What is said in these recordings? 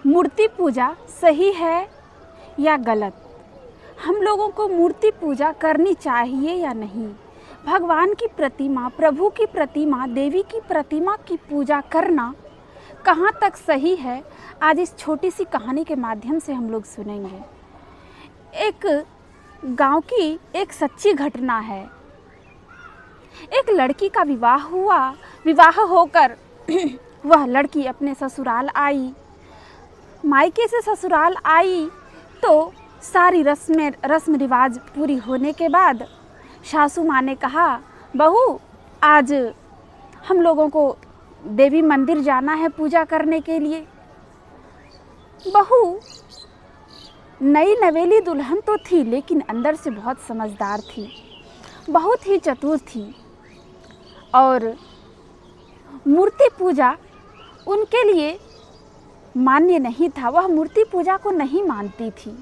मूर्ति पूजा सही है या गलत? हम लोगों को मूर्ति पूजा करनी चाहिए या नहीं? भगवान की प्रतिमा, प्रभु की प्रतिमा, देवी की प्रतिमा की पूजा करना कहाँ तक सही है, आज इस छोटी सी कहानी के माध्यम से हम लोग सुनेंगे। एक गांव की एक सच्ची घटना है। एक लड़की का विवाह हुआ। विवाह होकर वह लड़की अपने ससुराल आई। मायके से ससुराल आई तो सारी रस्म रिवाज पूरी होने के बाद सासू माँ ने कहा, बहू आज हम लोगों को देवी मंदिर जाना है पूजा करने के लिए। बहू नई नवेली दुल्हन तो थी, लेकिन अंदर से बहुत समझदार थी, बहुत ही चतुर थी, और मूर्ति पूजा उनके लिए मान्य नहीं था। वह मूर्ति पूजा को नहीं मानती थी,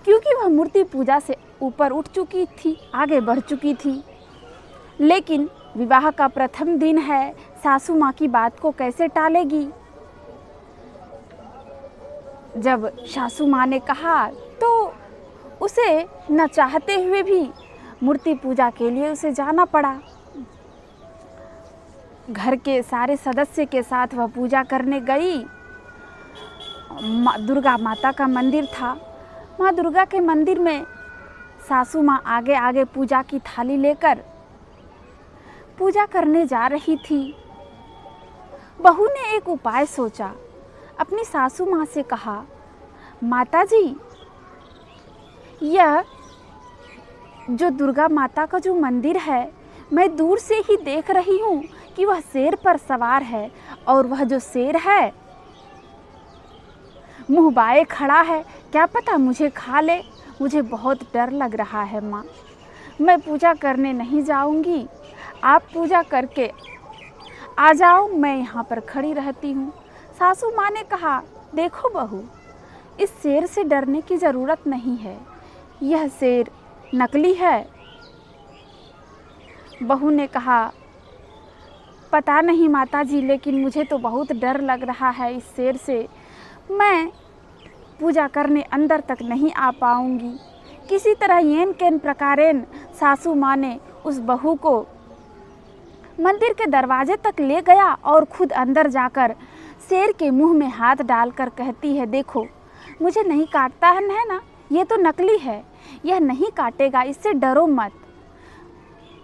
क्योंकि वह मूर्ति पूजा से ऊपर उठ चुकी थी, आगे बढ़ चुकी थी। लेकिन विवाह का प्रथम दिन है, सासू माँ की बात को कैसे टालेगी? जब सासू माँ ने कहा तो उसे न चाहते हुए भी मूर्ति पूजा के लिए उसे जाना पड़ा। घर के सारे सदस्य के साथ वह पूजा करने गई। दुर्गा माता का मंदिर था। माँ दुर्गा के मंदिर में सासू माँ आगे आगे पूजा की थाली लेकर पूजा करने जा रही थी। बहू ने एक उपाय सोचा। अपनी सासू माँ से कहा, माता जी, यह जो दुर्गा माता का जो मंदिर है, मैं दूर से ही देख रही हूँ कि वह शेर पर सवार है, और वह जो शेर है मुँह बाए खड़ा है, क्या पता मुझे खा ले। मुझे बहुत डर लग रहा है माँ, मैं पूजा करने नहीं जाऊँगी, आप पूजा करके आ जाओ, मैं यहाँ पर खड़ी रहती हूँ। सासू माँ ने कहा, देखो बहू, इस शेर से डरने की ज़रूरत नहीं है, यह शेर नकली है। बहू ने कहा, पता नहीं माता जी, लेकिन मुझे तो बहुत डर लग रहा है इस शेर से, मैं पूजा करने अंदर तक नहीं आ पाऊंगी। किसी तरह येन केन प्रकारेण सासू माँ ने उस बहू को मंदिर के दरवाजे तक ले गया और खुद अंदर जाकर शेर के मुंह में हाथ डालकर कहती है, देखो मुझे नहीं काटता है ना, ये तो नकली है, यह नहीं काटेगा, इससे डरो मत।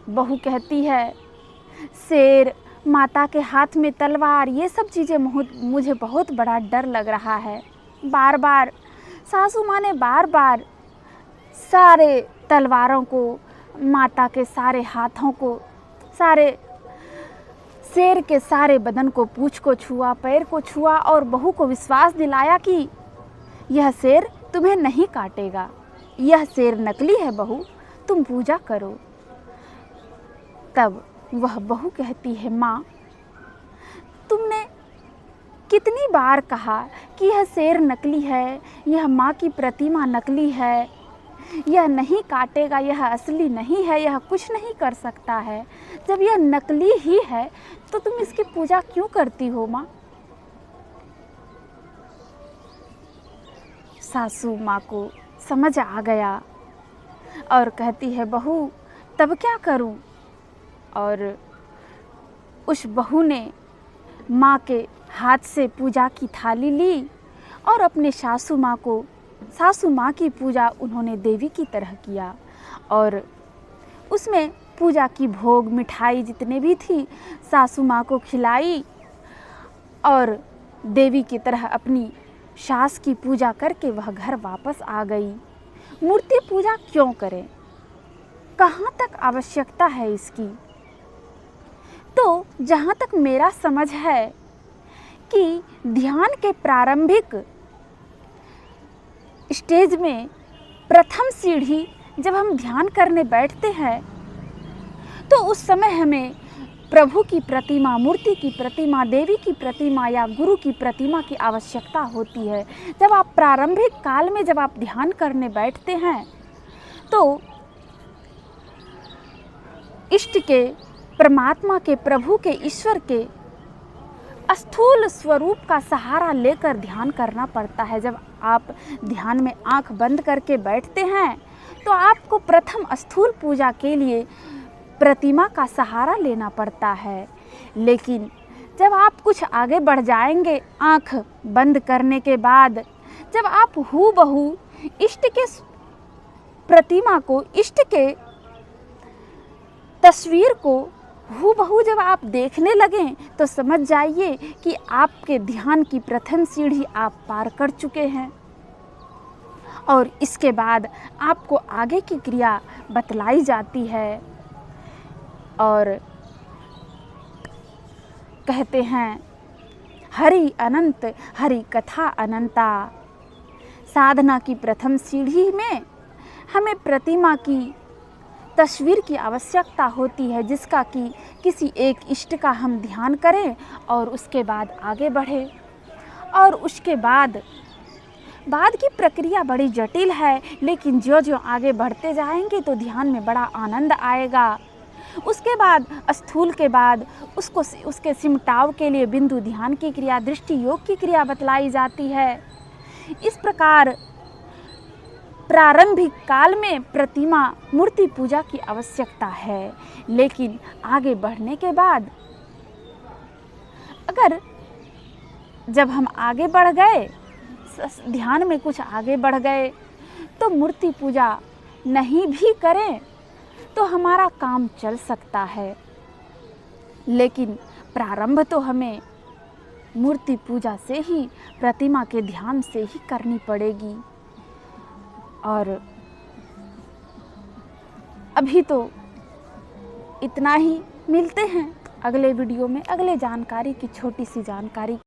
बहू कहती है, शेर, माता के हाथ में तलवार, ये सब चीज़ें मुझे बहुत बड़ा डर लग रहा है। बार बार सासू माँ ने बार बार सारे तलवारों को, माता के सारे हाथों को, सारे शेर के सारे बदन को, पूँछ को छुआ, पैर को छुआ, और बहू को विश्वास दिलाया कि यह शेर तुम्हें नहीं काटेगा, यह शेर नकली है बहू, तुम पूजा करो। तब वह बहू कहती है, माँ तुमने कितनी बार कहा कि यह शेर नकली है, यह माँ की प्रतिमा नकली है, यह नहीं काटेगा, यह असली नहीं है, यह कुछ नहीं कर सकता है। जब यह नकली ही है तो तुम इसकी पूजा क्यों करती हो माँ? सासू माँ को समझ आ गया और कहती है, बहू तब क्या करूं? और उस बहू ने माँ के हाथ से पूजा की थाली ली और अपने सासू माँ की पूजा उन्होंने देवी की तरह किया, और उसमें पूजा की भोग मिठाई जितने भी थी सासू माँ को खिलाई, और देवी की तरह अपनी सास की पूजा करके वह घर वापस आ गई। मूर्ति पूजा क्यों करें? कहाँ तक आवश्यकता है इसकी? तो जहाँ तक मेरा समझ है कि ध्यान के प्रारंभिक स्टेज में प्रथम सीढ़ी जब हम ध्यान करने बैठते हैं तो उस समय हमें प्रभु की प्रतिमा, मूर्ति की प्रतिमा, देवी की प्रतिमा या गुरु की प्रतिमा की आवश्यकता होती है। जब आप प्रारंभिक काल में जब आप ध्यान करने बैठते हैं तो इष्ट के, परमात्मा के, प्रभु के, ईश्वर के स्थूल स्वरूप का सहारा लेकर ध्यान करना पड़ता है। जब आप ध्यान में आंख बंद करके बैठते हैं तो आपको प्रथम स्थूल पूजा के लिए प्रतिमा का सहारा लेना पड़ता है। लेकिन जब आप कुछ आगे बढ़ जाएंगे, आंख बंद करने के बाद जब आप हूबहू इष्ट के प्रतिमा को, इष्ट के तस्वीर को हूबहू जब आप देखने लगें तो समझ जाइए कि आपके ध्यान की प्रथम सीढ़ी आप पार कर चुके हैं। और इसके बाद आपको आगे की क्रिया बतलाई जाती है और कहते हैं हरि अनंत, हरि कथा अनंता। साधना की प्रथम सीढ़ी में हमें प्रतिमा की तस्वीर की आवश्यकता होती है, जिसका कि किसी एक इष्ट का हम ध्यान करें और उसके बाद आगे बढ़ें। और उसके बाद की प्रक्रिया बड़ी जटिल है, लेकिन ज्यों-ज्यों आगे बढ़ते जाएंगे तो ध्यान में बड़ा आनंद आएगा। उसके बाद स्थूल के बाद उसके सिमटाव के लिए बिंदु ध्यान की क्रिया, दृष्टि योग की क्रिया बतलाई जाती है। इस प्रकार प्रारंभिक काल में प्रतिमा मूर्ति पूजा की आवश्यकता है, लेकिन आगे बढ़ने के बाद अगर जब हम आगे बढ़ गए, ध्यान में कुछ आगे बढ़ गए तो मूर्ति पूजा नहीं भी करें तो हमारा काम चल सकता है। लेकिन प्रारंभ तो हमें मूर्ति पूजा से ही, प्रतिमा के ध्यान से ही करनी पड़ेगी। और अभी तो इतना ही, मिलते हैं अगले वीडियो में अगले जानकारी की, छोटी सी जानकारी।